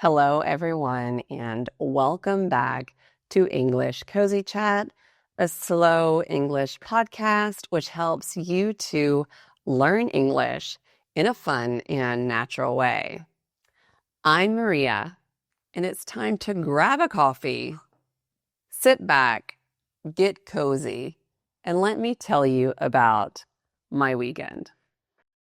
Hello, everyone, and welcome back to English Cozy Chat, a slow English podcast which helps you to learn English in a fun and natural way. I'm Maria, and it's time to grab a coffee, sit back, get cozy, and let me tell you about my weekend.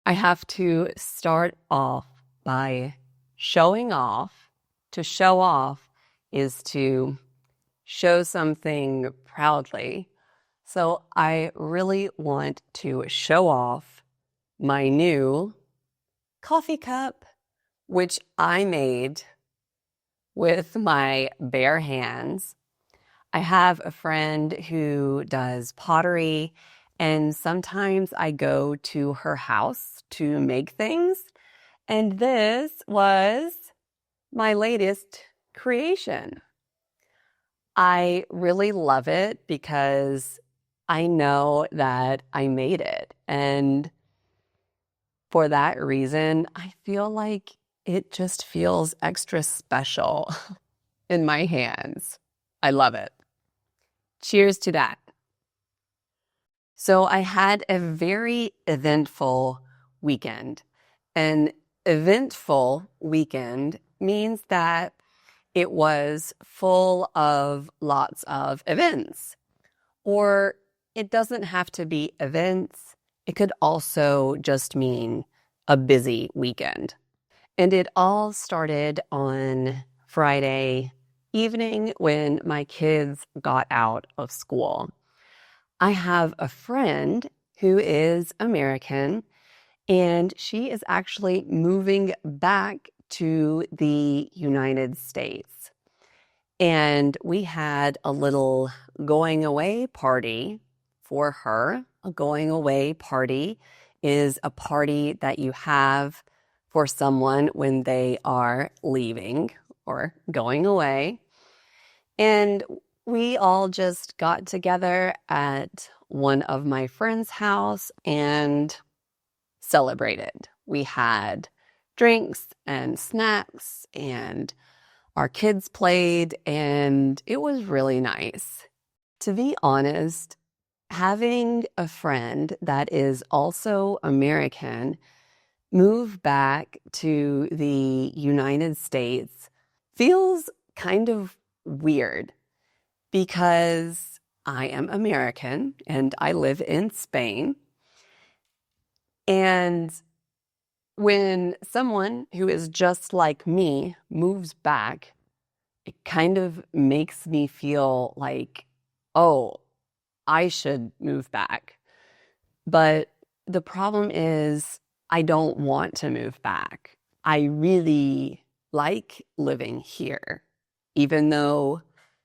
I have to start off by showing off. To show off is to show something proudly. So I really want to show off my new coffee cup, which I made with my bare hands. I have a friend who does pottery, and sometimes I go to her house to make things. And this was my latest creation. I really love it because I know that I made it. And for that reason, I feel like it just feels extra special in my hands. I love it. Cheers to that. So I had a very eventful weekend. An eventful weekend means that it was full of lots of events. Or it doesn't have to be events. It could also just mean a busy weekend. And it all started on Friday evening when my kids got out of school. I have a friend who is American, and she is actually moving back to the United States. And we had a little going away party for her. A going away party is a party that you have for someone when they are leaving or going away. And we all just got together at one of my friends' house and celebrated. We had drinks and snacks, and our kids played, and it was really nice. To be honest, having a friend that is also American move back to the United States feels kind of weird because I am American and I live in Spain. And when someone who is just like me moves back, it kind of makes me feel like, oh, I should move back. But the problem is I don't want to move back. I really like living here, even though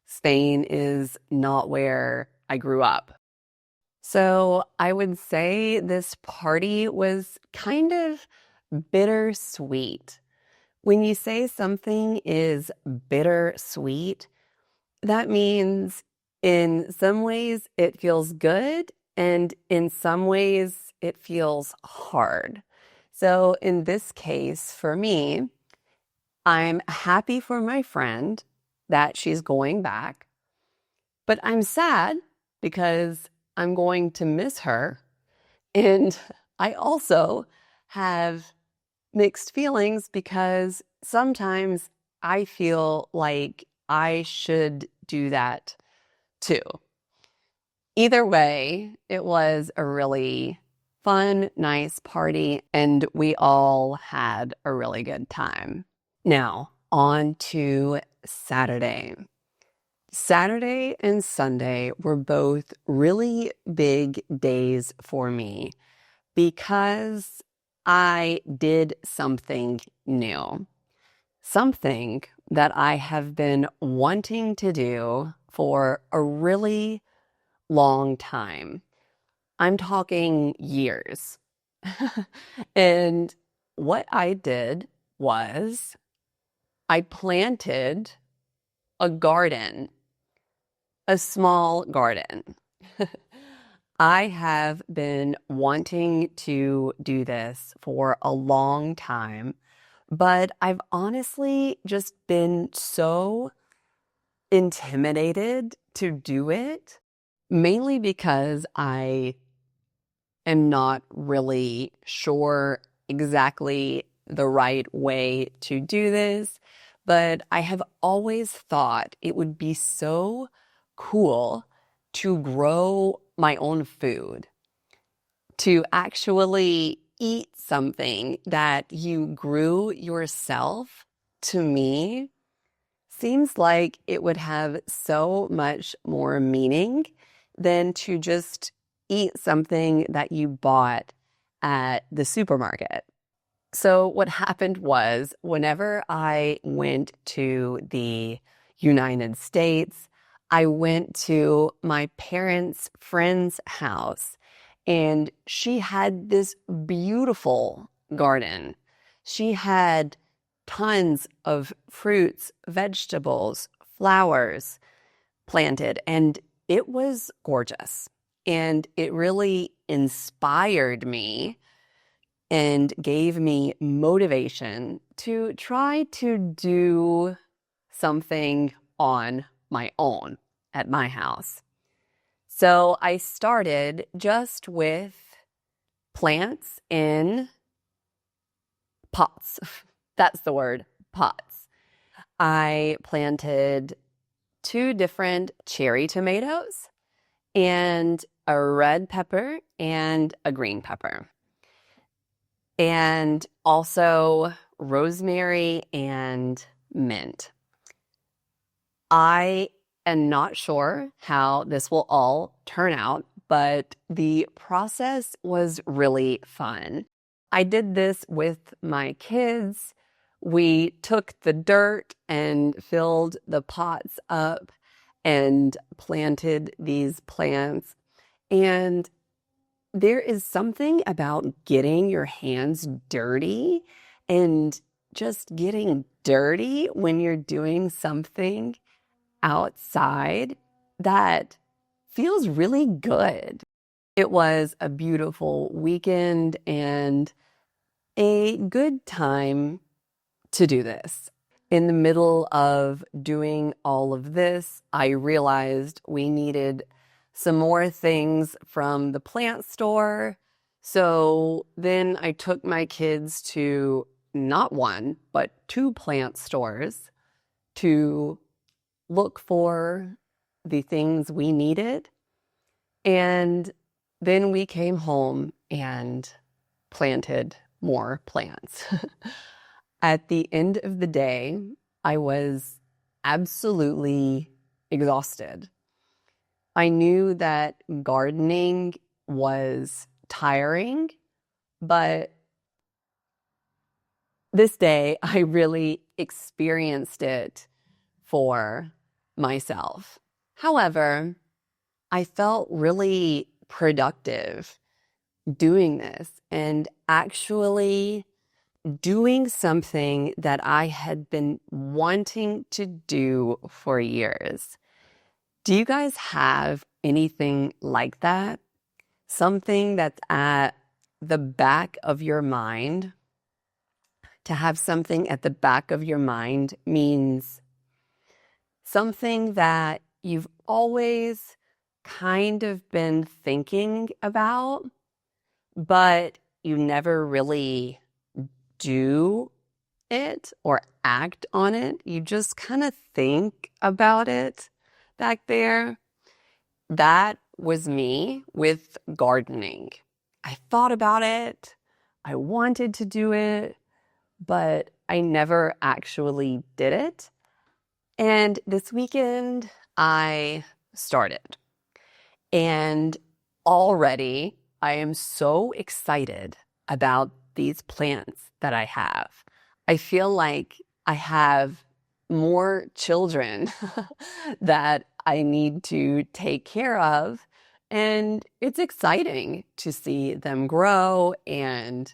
Spain is not where I grew up. So I would say this party was kind of bittersweet. When you say something is bittersweet, that means in some ways it feels good, and in some ways it feels hard. So in this case, for me, I'm happy for my friend that she's going back, but I'm sad because I'm going to miss her. And I also have mixed feelings because sometimes I feel like I should do that too. Either way, it was a really fun, nice party, and we all had a really good time. Now, on to Saturday. Saturday and Sunday were both really big days for me because I did something new, something that I have been wanting to do for a really long time. I'm talking years. And what I did was I planted a garden, a small garden. I have been wanting to do this for a long time, But I've honestly just been so intimidated to do it, mainly because I am not really sure exactly the right way to do this. But I have always thought it would be so cool to grow my own food, to actually eat something that you grew yourself. To me, seems like it would have so much more meaning than to just eat something that you bought at the supermarket. So what happened was whenever I went to the United States, I went to my parents' friend's house and she had this beautiful garden. She had tons of fruits, vegetables, flowers planted, and it was gorgeous. And it really inspired me and gave me motivation to try to do something on my own at my house. So I started just with plants in pots. That's the word, pots. I planted 2 different cherry tomatoes and a red pepper and a green pepper, and also rosemary and mint. I am not sure how this will all turn out, but the process was really fun. I did this with my kids. We took the dirt and filled the pots up and planted these plants. And there is something about getting your hands dirty and just getting dirty when you're doing something outside that feels really good. It was a beautiful weekend and a good time to do this. In the middle of doing all of this, I realized we needed some more things from the plant store. So then I took my kids to not one, but 2 plant stores to look for the things we needed. And then we came home and planted more plants. At the end of the day, I was absolutely exhausted. I knew that gardening was tiring, but this day I really experienced it for myself. However, I felt really productive doing this and actually doing something that I had been wanting to do for years. Do you guys have anything like that? Something that's at the back of your mind? To have something at the back of your mind means something that you've always kind of been thinking about, but you never really do it or act on it. You just kind of think about it back there. That was me with gardening. I thought about it. I wanted to do it, but I never actually did it. And this weekend, I started. And already, I am so excited about these plants that I have. I feel like I have more children that I need to take care of. And it's exciting to see them grow. And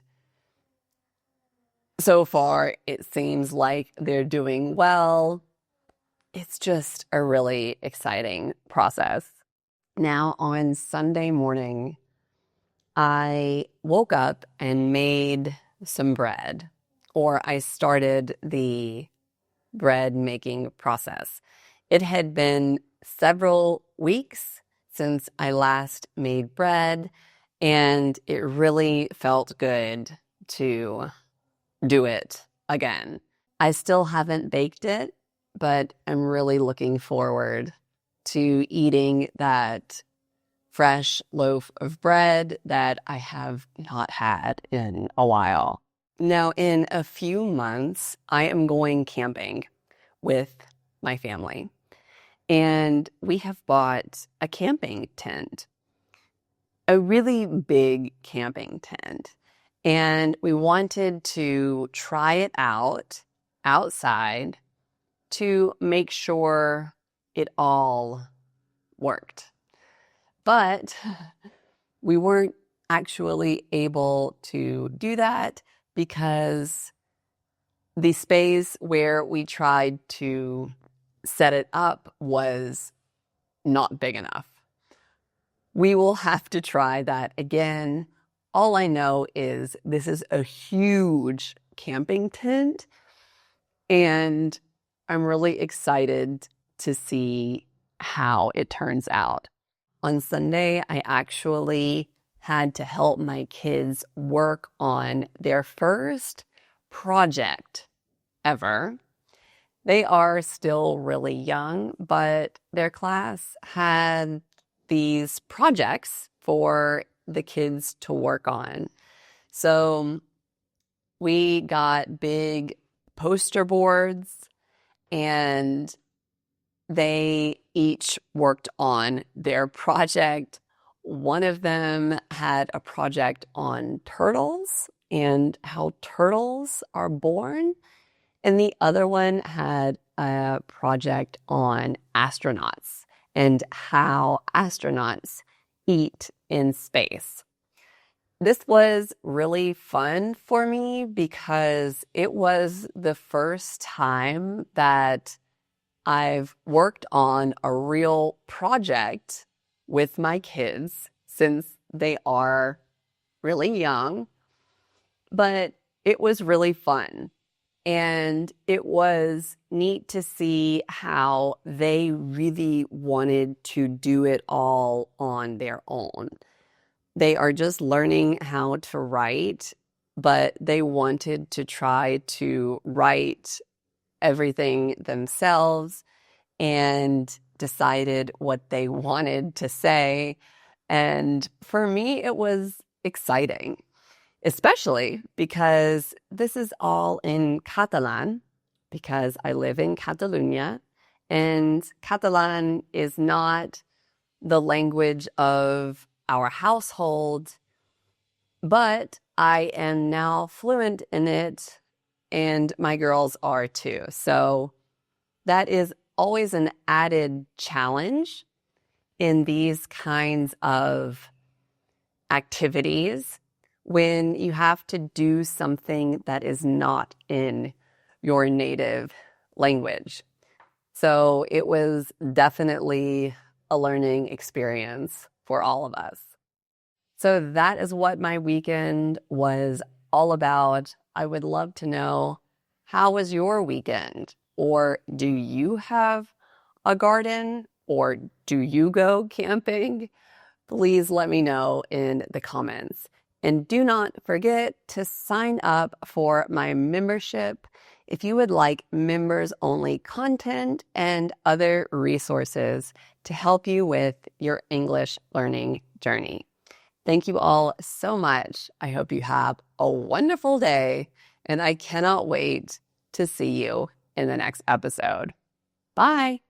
so far, it seems like they're doing well. It's just a really exciting process. Now, on Sunday morning, I woke up and made some bread. before I started the bread making process. It had been several weeks since I last made bread, and it really felt good to do it again. I still haven't baked it, but I'm really looking forward to eating that fresh loaf of bread that I have not had in a while. Now, in a few months, I am going camping with my family, and we have bought a camping tent, a really big camping tent. And we wanted to try it out outside to make sure it all worked. But we weren't actually able to do that because the space where we tried to set it up was not big enough. We will have to try that again. All I know is this is a huge camping tent, and I'm really excited to see how it turns out. On Sunday, I actually had to help my kids work on their first project ever. They are still really young, but their class had these projects for the kids to work on. So we got big poster boards, and they each worked on their project. One of them had a project on turtles and how turtles are born, and the other one had a project on astronauts and how astronauts eat in space. This was really fun for me because it was the first time that I've worked on a real project with my kids since they are really young, but it was really fun. And it was neat to see how they really wanted to do it all on their own. They are just learning how to write, but they wanted to try to write everything themselves and decided what they wanted to say. And for me, it was exciting, especially because this is all in Catalan, because I live in Catalonia, and Catalan is not the language of our household, but I am now fluent in it, and my girls are too. So that is always an added challenge in these kinds of activities when you have to do something that is not in your native language. So it was definitely a learning experience for all of us. So that is what my weekend was all about. I would love to know, how was your weekend? Or do you have a garden? Or do you go camping? Please let me know in the comments. And do not forget to sign up for my membership if you would like members-only content and other resources to help you with your English learning journey. Thank you all so much. I hope you have a wonderful day, and I cannot wait to see you in the next episode. Bye.